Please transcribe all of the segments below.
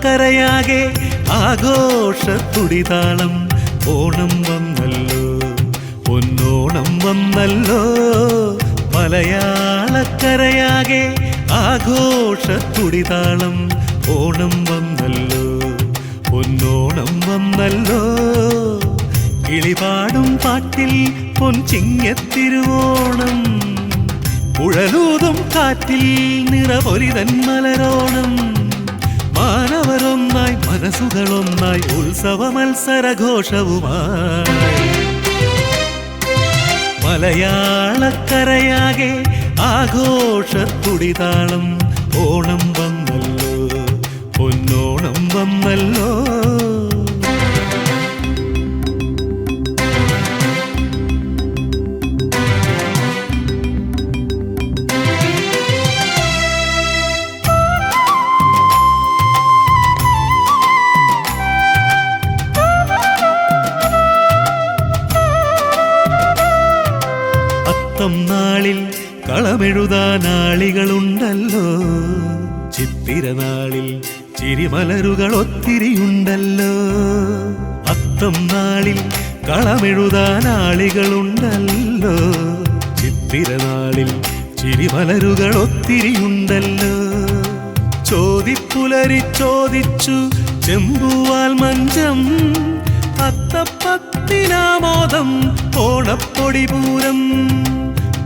മലയാളക്കരയാകെ ആഘോഷത്തുടിതാളം ഓണം വന്നല്ലോ പൊന്നോണം വന്നല്ലോ മലയാളക്കരയാകെ ആഘോഷത്തുടിതാളം ഓണം വന്നല്ലോ പൊന്നോണം വന്നല്ലോ കിളിപാടും പാട്ടിൽ പൊൻചിങ്ങത്തിരുവോണം കുഴലൂതും കാറ്റിൽ നിറപൊലിതൻ മലരോണം മാനവരൊന്നായി മനസ്സുകളൊന്നായി ഉത്സവ മത്സരഘോഷവുമായി മലയാളക്കരയാകെ ആഘോഷത്തുടിതാളം ഓണം വന്നല്ലോ പൊന്നോണം വന്നല്ലോ നാളിൽ കളമെഴുതാനാളികളുണ്ടല്ലോ ചിത്തിരനാളിൽ ചിരിമലരുകൾ ഒത്തിരിയുണ്ടല്ലോ അത്തം നാളിൽ കളമെഴുതാനാളികളുണ്ടല്ലോ ചിത്തിരനാളിൽ ചിരിമലരുകൾ ഒത്തിരിയുണ്ടല്ലോ ചോദിപ്പുലരി ചോദിച്ചു ചെമ്പുവാൽ മഞ്ചം അത്തപ്പത്തിനാമോദം ഓണപ്പൊടി പൂരം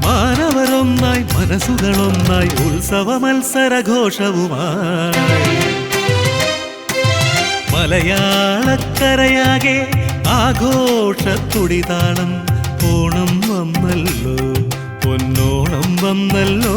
മാനവരൊന്നായി മനസ്സുകളൊന്നായി ഉത്സവ മത്സരഘോഷവുമായി മലയാളക്കരയാകെ ആഘോഷത്തുടിതാളം ഓണം വന്നല്ലോ പൊന്നോണം വന്നല്ലോ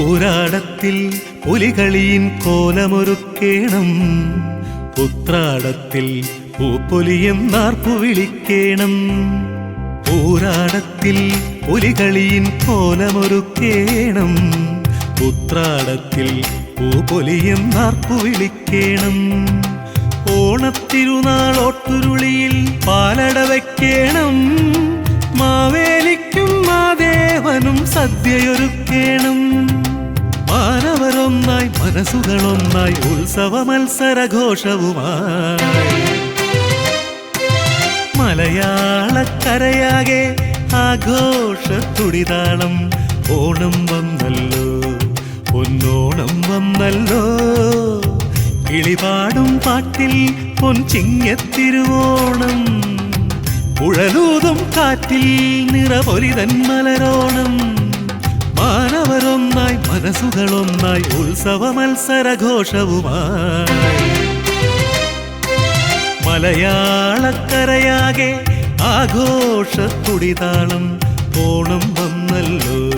ൂരാടത്തിൽ പുലികളിയിൻ കോലമൊരുക്കേണം ഉത്രാടത്തിൽ പൂപ്പൊലിയും നാർപ്പു വിളിക്കേണം ൂരാടത്തിൽ പുലികളിയിൻ കോലമൊരുക്കേണം ഉത്രാടത്തിൽ പൂപ്പൊലിയും നാർപ്പു വിളിക്കേണം ഓണത്തിരുനാളോട്ടുരുളിയിൽ പാലട വയ്ക്കേണം മാവേലിക്കും മാദേവനും സദ്യയൊരുക്കേണം മാനവരൊന്നായി മനസ്സുകളൊന്നായി ഉത്സവ മത്സരഘോഷവുമായി മലയാളക്കരയാകെ ആഘോഷത്തുടിതാളം ഓണം വന്നല്ലോ പൊന്നോണം വന്നല്ലോ കിളിപാടും പാട്ടിൽ പൊൻചിങ്ങത്തിരുവോണം കുഴലൂതും കാറ്റിൽ നിറപൊലിതൻ മലരോണം മാനവരൊന്നായി മനസ്സുകളൊന്നായി ഉത്സവ മത്സരഘോഷവുമായി മലയാളക്കരയാകെ ആഘോഷത്തുടിതാളം ഓണം വന്നല്ലോ